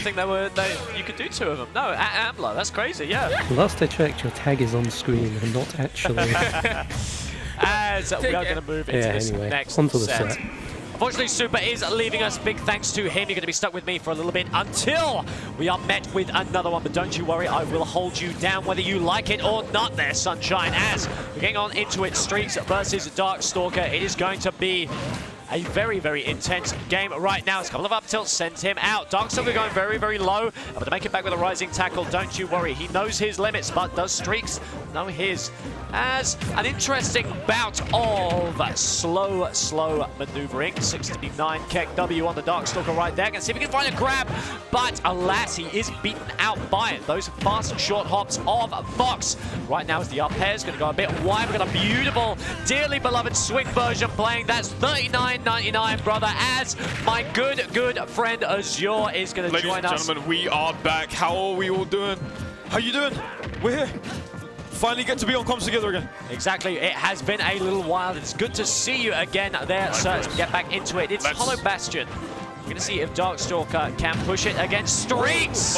think you could do 2 of them. No, Ambler, that's crazy, yeah. Last I checked, your tag is on screen and not actually. As we are going to move into this next set. Unfortunately, Super is leaving us. Big thanks to him. You're going to be stuck with me for a little bit until we are met with another one. But don't you worry, I will hold you down whether you like it or not there, Sunshine. As we're getting on into it, Streakz versus DarkStalker. It is going to be a very, very intense game right now. It's a couple of up tilts sent him out. DarkStalker going very, very low. But to make it back with a rising tackle, don't you worry. He knows his limits, but does Streakz know his? As an interesting bout of slow maneuvering. 69 Keck W on the DarkStalker right there. Gonna see if he can find a grab, but alas, he is beaten out by those fast short hops of Fox. Right now is the up air. It's gonna go a bit wide. We've got a beautiful, dearly beloved swing version playing. That's 39.99, brother, as my good friend Azure is gonna join us. Ladies and gentlemen, we are back. How are we all doing? How you doing? We're here. Finally get to be on comms together again. Exactly. It has been a little while. It's good to see you again there, sir, as we get back into it. It's Hollow Bastion. We're going to see if DarkStalker can push it against Streakz.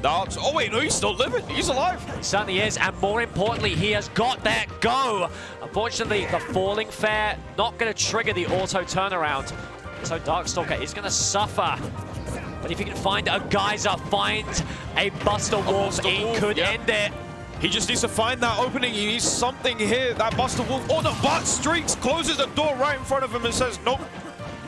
Oh, wait, no, he's still living. He's alive. He certainly is, and more importantly, he has got that go. Unfortunately, the falling fair not going to trigger the auto turnaround. So DarkStalker is going to suffer. But if he can find a geyser, find a Buster Wolf, he could end it. He just needs to find that opening. He needs something here. That Buster Wolf. Oh, no, but Streakz closes the door right in front of him and says, nope,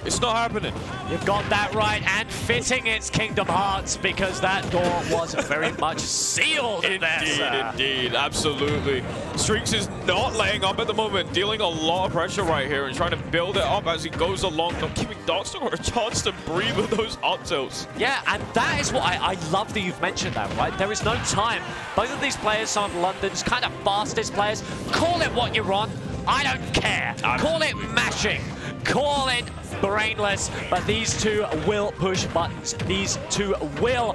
it's not happening. You've got that right, and fitting it's Kingdom Hearts, because that door was very much sealed. Indeed, absolutely. Streakz is not laying up at the moment, dealing a lot of pressure right here and trying to build it up as he goes along, not giving DarkStalker a chance to breathe with those up tilts. Yeah, and that is what I love that you've mentioned that, right? There is no time. Both of these players, some of London's kind of fastest players, call it what you're on. I don't care. Call it mashing. Call it brainless, but these two will push buttons. These two will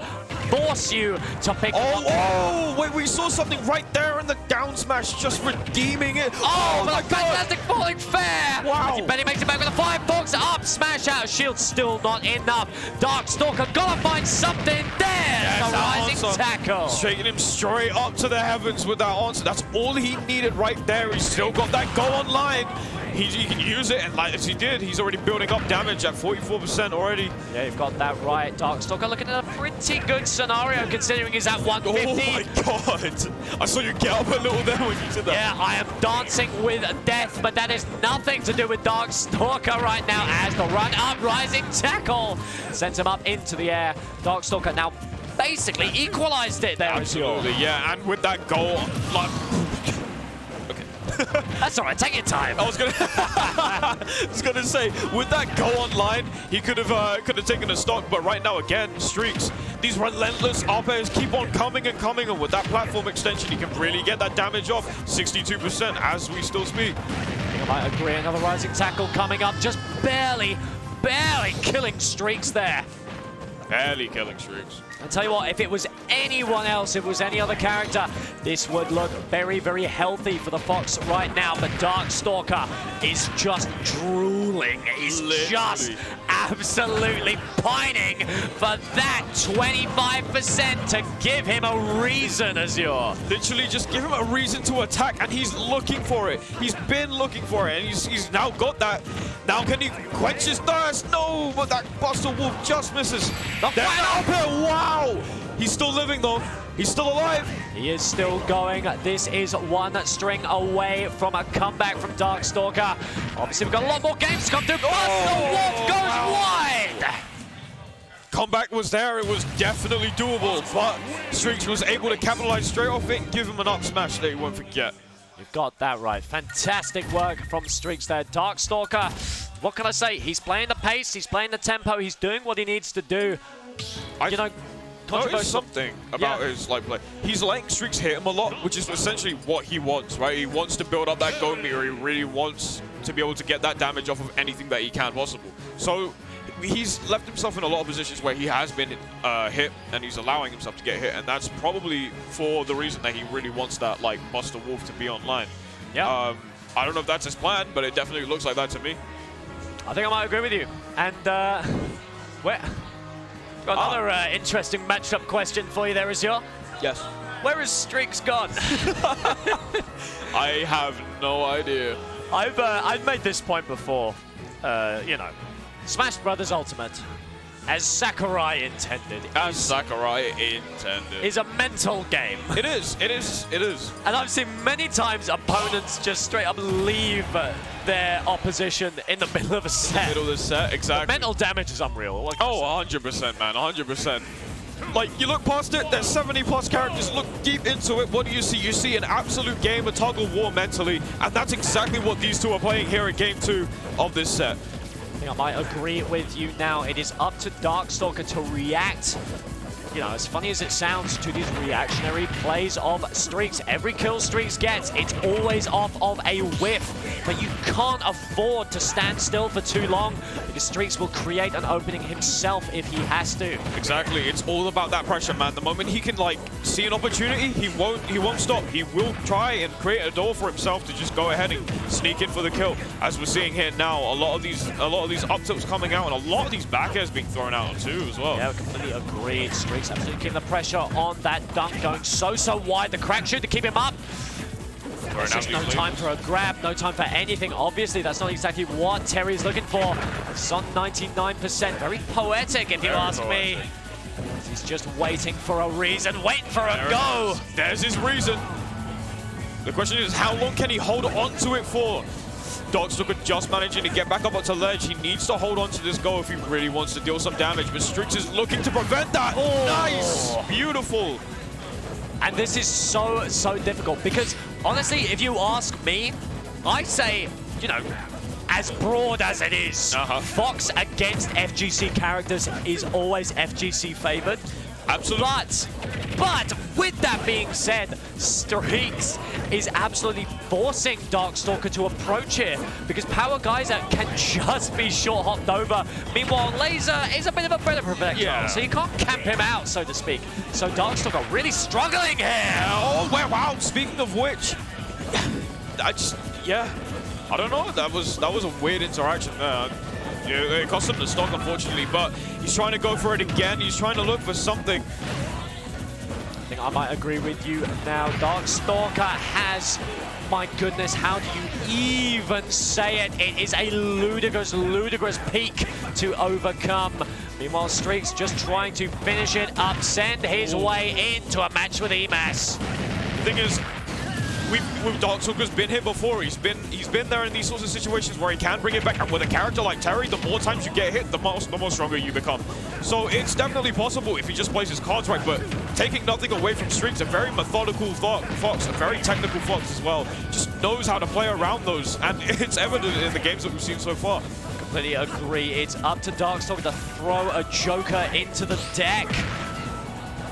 force you to pick up. Oh, wait, we saw something right there in the down smash, just redeeming it. Oh my God. Fantastic falling fair. Wow. Benny makes it back with a 5 box up, smash out, shield still not enough. DarkStalker gotta find something there. Yes, the rising tackle. Shaking him straight up to the heavens with that answer. That's all he needed right there. He's still got that go online. He can use it, and like as he did, he's already building up damage at 44% already. Yeah, you've got that right. DarkStalker looking at a pretty good scenario considering he's at 150. Oh my God! I saw you get up a little there when you did that. Yeah, I am dancing with death, but that is nothing to do with DarkStalker right now as the run up rising tackle sends him up into the air. DarkStalker now basically equalized it there. Absolutely, yeah, and with that goal, like. That's all right, take your time. I was gonna say, with that go online, he could have taken a stock, but right now again, Streakz, these relentless up airs keep on coming and coming, and with that platform extension, he can really get that damage off. 62% as we still speak. I might agree, another rising tackle coming up, just barely killing Streakz there. Barely killing Streakz. I'll tell you what, if it was anyone else, if it was any other character, this would look very, very healthy for the Fox right now. But DarkStalker is just drooling. He's just absolutely pining for that 25% to give him a reason, Azure. Literally just give him a reason to attack, and he's looking for it. He's been looking for it, and he's now got that. Now can he quench his thirst? No, but that Buster Wolf just misses. The final up here, wow! He's still living though. He's still alive. He is still going. This is one string away from a comeback from DarkStalker. Obviously, we've got a lot more games to come through. Buster Wolf goes wide. Comeback was there. It was definitely doable, but Streakz was able to capitalize straight off it and give him an up smash that he won't forget. You've got that right. Fantastic work from Streakz there. DarkStalker, what can I say? He's playing the pace. He's playing the tempo. He's doing what he needs to do. You know, notice something about his play. He's letting Streakz hit him a lot, which is essentially what he wants, right? He wants to build up that go meter. He really wants to be able to get that damage off of anything that he can possible. So he's left himself in a lot of positions where he has been hit, and he's allowing himself to get hit, and that's probably for the reason that he really wants that like Buster Wolf to be online. Yeah. I don't know if that's his plan, but it definitely looks like that to me. I think I might agree with you. And where? Got another interesting matchup question for you there, Azure. Yes. Where is Streakz gone? I have no idea. I've made this point before. You know, Smash Brothers Ultimate, as Sakurai intended. As Sakurai intended. Is a mental game. It is. It is. It is. And I've seen many times opponents just straight up leave their opposition in the middle of a set. Middle of the set, exactly. The mental damage is unreal. Oh, 100%, man, 100%. Like, you look past it, there's 70+ characters, look deep into it, what do you see? You see an absolute game of tug of war mentally, and that's exactly what these two are playing here in Game 2 of this set. I think I might agree with you now. It is up to DarkStalker to react. You know, as funny as it sounds, to these reactionary plays of Streakz. Every kill Streakz gets, it's always off of a whiff. But you can't afford to stand still for too long, because Streakz will create an opening himself if he has to. Exactly, it's all about that pressure, man. The moment he can, like, see an opportunity, he won't stop. He will try and create a door for himself to just go ahead and sneak in for the kill. As we're seeing here now, a lot of these up tilts coming out, and a lot of these back airs being thrown out too as well. Yeah, completely agreed. Streakz absolutely keeping the pressure on that dunk, going so wide. The crack shoot to keep him up. There's just no time for a grab, no time for anything. Obviously, that's not exactly what Terry's looking for. It's on 99%. Very poetic, if you ask me. He's just waiting for a reason, waiting for a go. There's his reason. The question is, how long can he hold on to it for? DarkStalker just managing to get back up onto ledge. He needs to hold on to this go if he really wants to deal some damage, but Streakz is looking to prevent that. Oh. Nice, beautiful. And this is so difficult because, honestly, if you ask me, I say, you know, as broad as it is, Fox against FGC characters is always FGC favored. Absolutely. But with that being said, Streakz is absolutely forcing DarkStalker to approach here because Power Geyser can just be short hopped over. Meanwhile, Laser is a bit of a better projectile, so you can't camp him out, so to speak. So DarkStalker really struggling here. Oh, wow. Speaking of which, I don't know. That was a weird interaction there. It cost him the stock, unfortunately, but he's trying to go for it again. He's trying to look for something. I think I might agree with you now. DarkStalker has, my goodness, how do you even say it? It is a ludicrous peak to overcome. Meanwhile, Streakz just trying to finish it up, send his way into a match with EMAS. The thing is, DarkStalker's been here before. He's been there in these sorts of situations where he can bring it back. And with a character like Terry, the more times you get hit, the more stronger you become. So it's definitely possible if he just plays his cards right. But taking nothing away from Streakz, a very methodical Fox, a very technical Fox as well. Just knows how to play around those, and it's evident in the games that we've seen so far. Completely agree. It's up to DarkStalker to throw a Joker into the deck.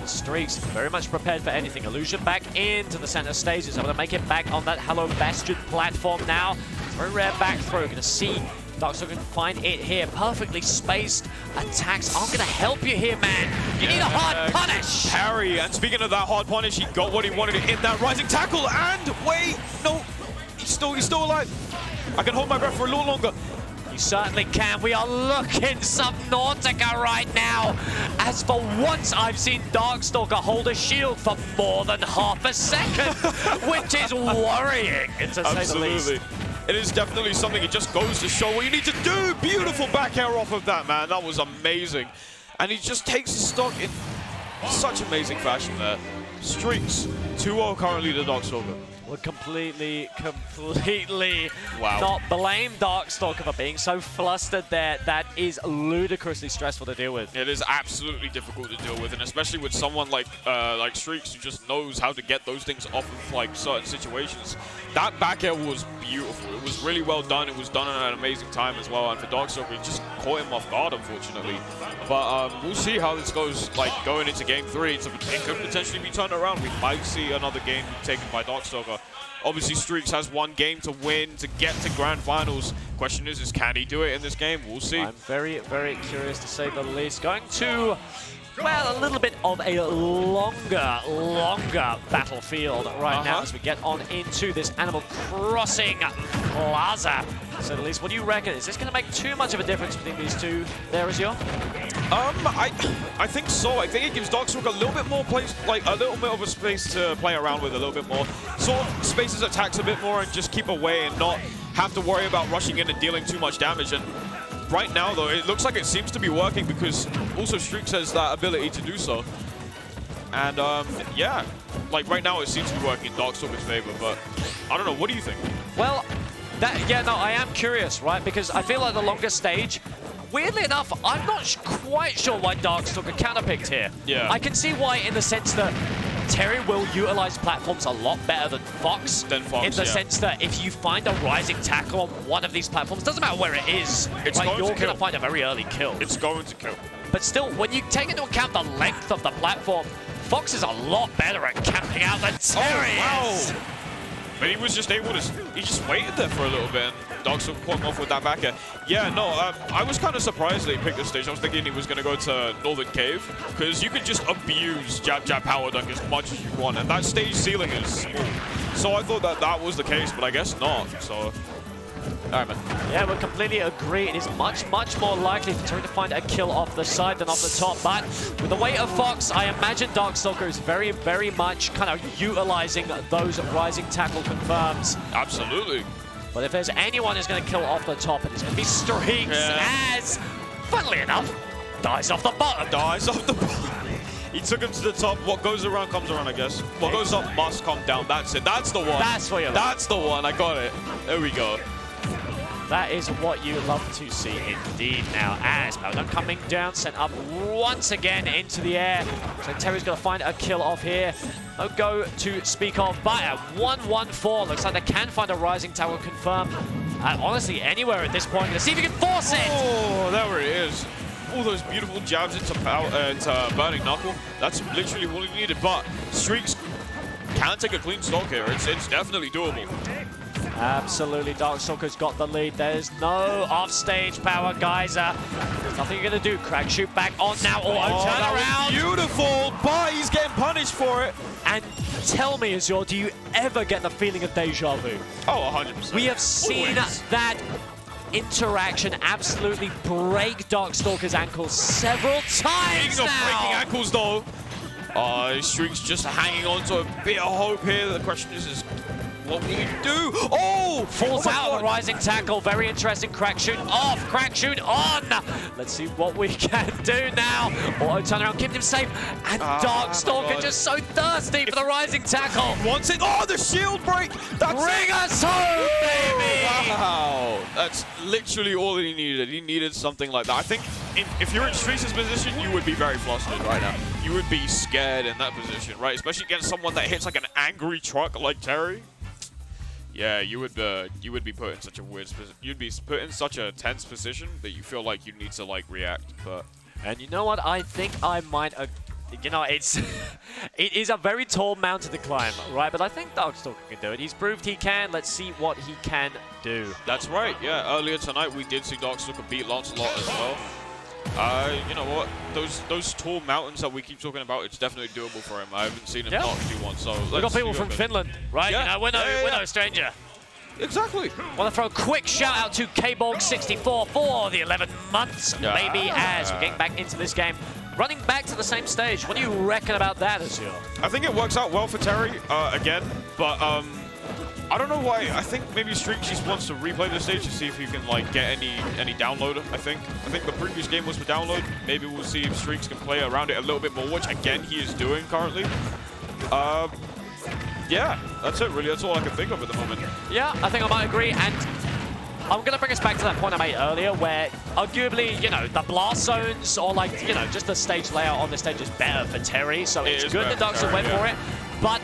Streakz very much prepared for anything. Illusion back into the center stage. Is able to make it back on that Hello Bastion platform now. It's very rare back throw. Going to see DarkStalker can find it here. Perfectly spaced attacks aren't going to help you here, man. You need a hard punish. Parry. And speaking of that hard punish, he got what he wanted in that rising tackle. And wait, no, he's still alive. I can hold my breath for a little longer. You certainly can. We are looking Subnautica right now. As for once, I've seen DarkStalker hold a shield for more than half a second, which is worrying, to say the least. It is definitely something. It just goes to show what you need to do. Beautiful back air off of that, man. That was amazing. And he just takes his stock in such amazing fashion there. Streakz, 2-0 currently to DarkStalker. Would completely not blame DarkStalker for being so flustered there. That is ludicrously stressful to deal with. It is absolutely difficult to deal with, and especially with someone like Streakz who just knows how to get those things off of like certain situations. That back air was beautiful. It was really well done. It was done at an amazing time as well, and for DarkStalker, it just caught him off guard, unfortunately. But we'll see how this goes, like going into Game 3. So it could potentially be turned around. We might see another game taken by DarkStalker. Obviously, Streakz has one game to win to get to Grand Finals. Question is can he do it in this game? We'll see. I'm very curious to say the least. Going to, well, a little bit of a longer battlefield right now as we get on into this Animal Crossing Plaza. To say the least, what do you reckon? Is this going to make too much of a difference between these two there, Azure? I think so. I think it gives DarkStalker a little bit more place, like a little bit of a space to play around with a little bit more. Sort of space his attacks a bit more and just keep away and not have to worry about rushing in and dealing too much damage. And right now, though, it looks like it seems to be working because also Streakz has that ability to do so. And yeah, like right now it seems to be working in DarkStalker's favor. But I don't know. What do you think? Well, I am curious, right? Because I feel like the longest stage. Weirdly enough, I'm not quite sure why DarkStalker counterpicked here. Yeah. I can see why in the sense that Terry will utilize platforms a lot better than Fox. In the sense that if you find a rising tackle on one of these platforms, doesn't matter where it is, you're going to find a very early kill. It's going to kill. But still, when you take into account the length of the platform, Fox is a lot better at camping out than Terry is. But he was just able to, he just waited there for a little bit, and DarkStalker caught him off with that back air. Yeah, no, I was kind of surprised that he picked this stage. I was thinking he was going to go to Northern Cave, because you could just abuse jab, power dunk as much as you want, and that stage ceiling is small. So I thought that that was the case, but I guess not, so... Alright, man. Yeah, we completely agree. It is much more likely for Terry to find a kill off the side than off the top. But with the weight of Fox, I imagine DarkStalker is very much kind of utilizing those rising tackle confirms. Absolutely. But if there's anyone who's going to kill off the top, it's going to be Streakz, as, funnily enough, dies off the bottom. Dies off the bottom. He took him to the top. What goes around comes around, I guess. What goes up must come down. That's it. That's the one. That's what you love. That's the one. I got it. There we go. That is what you love to see indeed now, as Meltdown coming down, sent up once again into the air. So Terry's going to find a kill off here. No go to speak of, but at 1-1-4, looks like they can find a rising tower confirm. Honestly, anywhere at this point. Let's see if you can force it! Oh, there it is. All those beautiful jabs into Burning Knuckle. That's literally all he needed, but Streakz can take a clean stock here. It's definitely doable. Absolutely, DarkStalker's got the lead. There's no off-stage power, guys. There's nothing you're going to do. Crack shoot back on now. Turn around. Beautiful, but he's getting punished for it. And tell me, Azure, do you ever get the feeling of deja vu? Oh, 100%. We have seen that interaction absolutely break DarkStalker's ankles several times Speaking of breaking ankles, though, Streakz just hanging on to a bit of hope here. The question is what will he do? Oh! Falls out of the rising tackle. Very interesting. Crack shoot off. Crack shoot on. Let's see what we can do now. Auto turnaround, keeping him safe. And DarkStalker just so thirsty for the rising tackle. Wants it. Oh, the shield break. Bring us home, baby. Wow. That's literally all that he needed. He needed something like that. I think if you're in Streakz's position, you would be very flustered right now. You would be scared in that position, right? Especially against someone that hits like an angry truck like Terry. Yeah, you would be put in such a weird position. You'd be put in such a tense position that you feel like you need to like react. But and you know what? I think I might. You know, it is a very tall mountain to climb, right? But I think DarkStalker can do it. He's proved he can. Let's see what he can do. That's right. Yeah, earlier tonight we did see DarkStalker beat Lancelot as well. You know what? Those tall mountains that we keep talking about, it's definitely doable for him. I haven't seen him not do one, so we've got people from Finland, right? Yeah. You know, we're no stranger. Exactly. Want to throw a quick shout out to Kborg64 for the 11 months, baby, as we're getting back into this game. Running back to the same stage. What do you reckon about that, Azure? I think it works out well for Terry, again, but I don't know why. I think maybe Streakz just wants to replay the stage to see if he can like get any download. I think the previous game was for download. Maybe we'll see if Streakz can play around it a little bit more, which again he is doing currently. Yeah, that's it really. That's all I can think of at the moment. Yeah, I think I might agree, and I'm going to bring us back to that point I made earlier where arguably, you know, the blast zones or like, you know, just the stage layout on the stage is better for Terry, so it's good that DarkStalker went for it. But,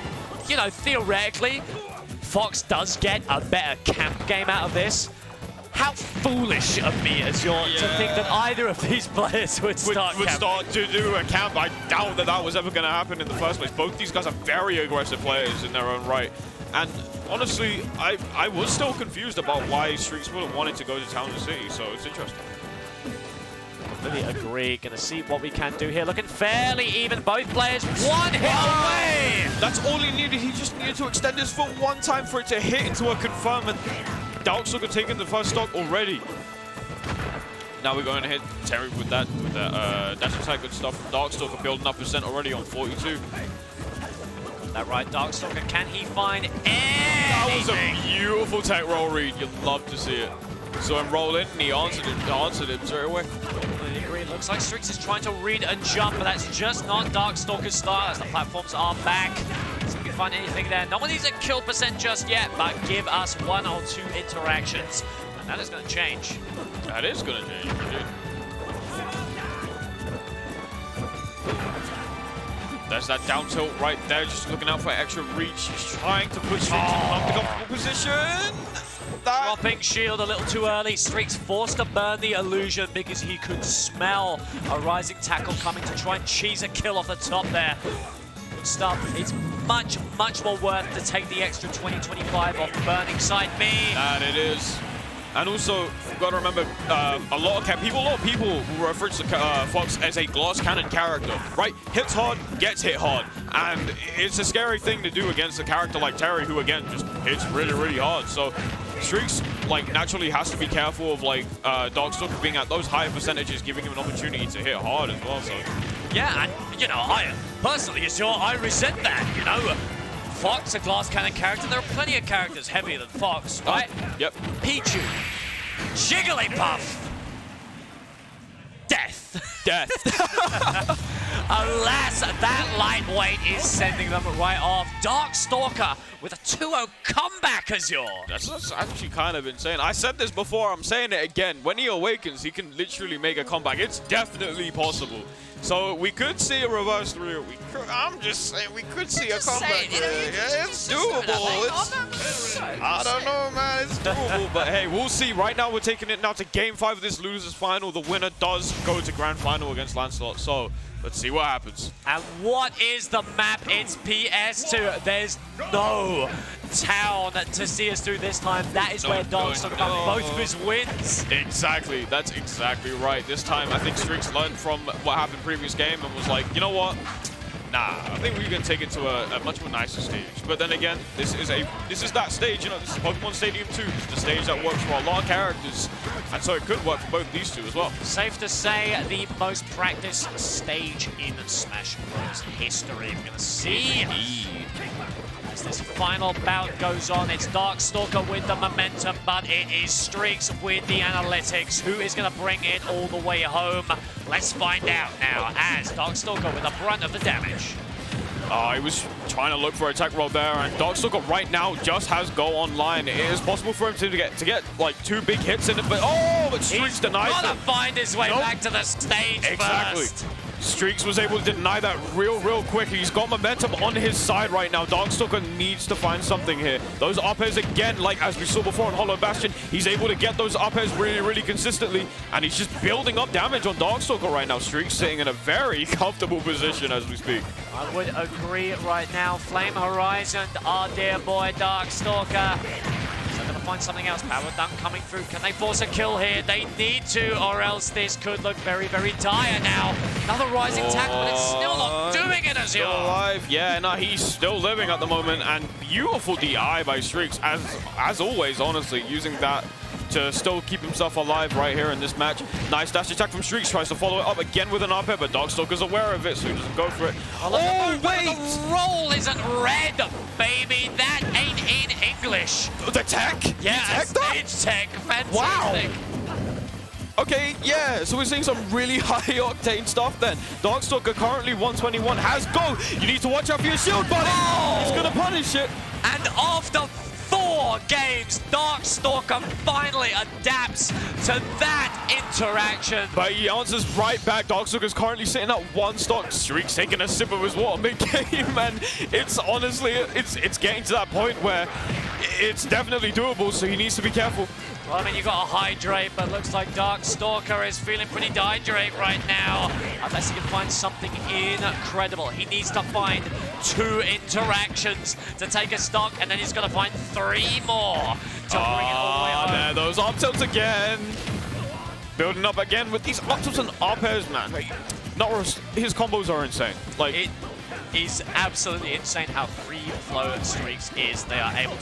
you know, theoretically, Fox does get a better camp game out of this. How foolish of me as to think that either of these players would start to do a camp. I doubt that was ever going to happen in the first place. Both these guys are very aggressive players in their own right. And honestly, I was still confused about why Streakz would have wanted to go to Town and City, so it's interesting. Completely agree. Gonna see what we can do here. Looking fairly even. Both players one hit away. That's all he needed. He just needed to extend his foot one time for it to hit into a confirm, and DarkStalker taking the first stock already. Now we're going to hit Terry with that dash attack. Good stuff from DarkStalker, building up percent already on 42. That right, DarkStalker, can he find anything? That was a beautiful tech roll read. You'd love to see it. So him roll in, and he answered it straight away. I agree. It looks like Streakz is trying to read and jump, but that's just not DarkStalker's style as the platforms are back. So we can find anything there. No one needs a kill percent just yet, but give us 1 or 2 interactions. And that is going to change. That is going to change, dude. There's that down tilt right there, just looking out for extra reach. He's trying to push Streakz in the comfortable position. Dropping shield a little too early. Streakz forced to burn the illusion because he could smell a rising tackle coming to try and cheese a kill off the top there. Good stuff. It's much, much more worth to take the extra 20-25 off burning side B. That it is. And also, you've got to remember, a lot of people will refer to Fox as a glass cannon character, right? Hits hard, gets hit hard. And it's a scary thing to do against a character like Terry, who, again, just hits really, really hard. So Streakz, like, naturally has to be careful of, like, DarkStalker being at those higher percentages, giving him an opportunity to hit hard as well, so. Yeah, and, you know, I personally, I resent that, you know? Fox, a glass cannon character. There are plenty of characters heavier than Fox, right? Yep. Pichu, Jigglypuff, Death. Alas, that lightweight is sending them right off. DarkStalker with a 2-0 comeback, Azure. That's actually kind of insane. I said this before, I'm saying it again. When he awakens, he can literally make a comeback. It's definitely possible. So we could see a reverse 3. I'm just saying, we could see a comeback. Yeah, it's doable. I don't know, man. It's doable. But hey, we'll see. Right now, we're taking it now to Game 5 of this losers final. The winner does go to Grand Final against Lancelot. So let's see what happens. And what is the map? It's PS2. There's no town to see us through this time. That is where DarkStalker got both of his wins. Exactly. That's exactly right. This time, I think Streakz learned from what happened previous game and was like, you know what? Nah, I think we're gonna take it to a much more nicer stage. But then again, this is that stage. You know, this is Pokemon Stadium 2. It's the stage that works for a lot of characters, and so it could work for both these two as well. Safe to say, the most practiced stage in Smash Bros. History. We're gonna see. As this final bout goes on, it's DarkStalker with the momentum, but it is Streakz with the analytics. Who is going to bring it all the way home? Let's find out now, as DarkStalker with the brunt of the damage. He was trying to look for a tech roll there, and DarkStalker right now just has go online. It is possible for him to get like 2 big hits in it, but Streakz denies it. He's got to find his way back to the stage first. Streakz was able to deny that real quick. He's got momentum on his side right now. DarkStalker needs to find something here. Those up airs again, like as we saw before on Hollow Bastion, he's able to get those up airs really consistently, and he's just building up damage on DarkStalker right now. Streakz sitting in a very comfortable position as we speak. I would agree right now. Flame Horizon, our dear boy DarkStalker. They're going to find something else. Power Dunk coming through. Can they force a kill here? They need to, or else this could look very dire now. Another rising tackle, but it's still not doing it, Azure. Still alive. Yeah, no, he's still living at the moment, and beautiful DI by Streakz, as always, honestly, using that to still keep himself alive right here in this match. Nice dash attack from Streakz, tries to follow it up again with an up air, but DarkStalker's aware of it, so he doesn't go for it. Oh, wait! The roll isn't red, baby. That ain't in English. The tech? Yeah, stage tech. Fantastic. Wow. Okay, yeah, so we're seeing some really high-octane stuff then. DarkStalker currently 121, has go. You need to watch out for your shield, buddy. He's going to punish it. And after 4 games, DarkStalker finally adapts to that interaction. But he answers right back. DarkStalker's currently sitting at 1 stock. Streakz taking a sip of his water mid-game, and it's honestly, it's getting to that point where it's definitely doable, so he needs to be careful. Well, I mean, you got to hydrate, but looks like DarkStalker is feeling pretty dehydrate right now. Unless he can find something incredible. He needs to find 2 interactions to take a stock, and then he's going to find 3 more to bring it all the way home. There, those up tilts again. Building up again with these up tilts and up airs, man. His combos are insane. Like, it is absolutely insane how free flow Streakz is. They are able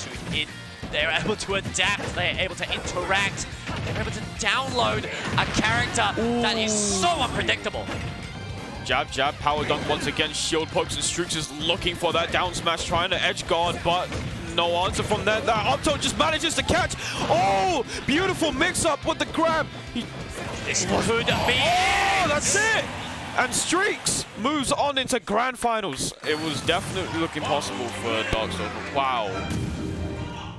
to adapt, they're able to interact, they're able to download a character that is so unpredictable. Jab, jab, power dunk once again, shield pokes, and Streakz is looking for that down smash, trying to edge guard, but no answer from there. That up tilt just manages to catch. Oh, beautiful mix-up with the grab. This could be Oh, that's it! And Streakz moves on into grand finals. It was definitely looking possible for DarkStalker. Wow.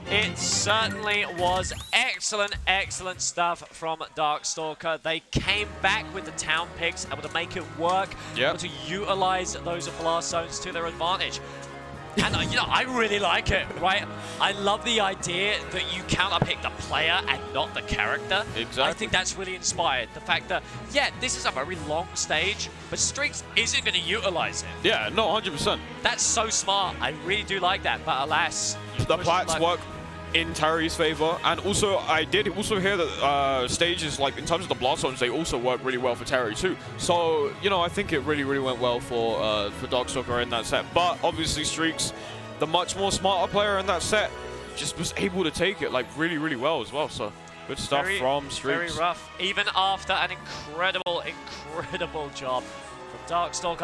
It certainly was excellent, excellent stuff from DarkStalker. They came back with the town picks, able to make it work, able to utilize those blast zones to their advantage. And, you know, I really like it, right? I love the idea that you counterpick the player and not the character. Exactly. I think that's really inspired. The fact that, yeah, this is a very long stage, but Streakz isn't going to utilize it. Yeah, no, 100%. That's so smart. I really do like that, but alas. The plats work in Terry's favor, and also I did also hear that stages, like in terms of the blast zones, they also work really well for Terry too. So, you know, I think it really went well for DarkStalker in that set. But obviously Streakz, the much more smarter player in that set, just was able to take it like really well as well. So good stuff from Streakz. Very rough, even after an incredible job from DarkStalker.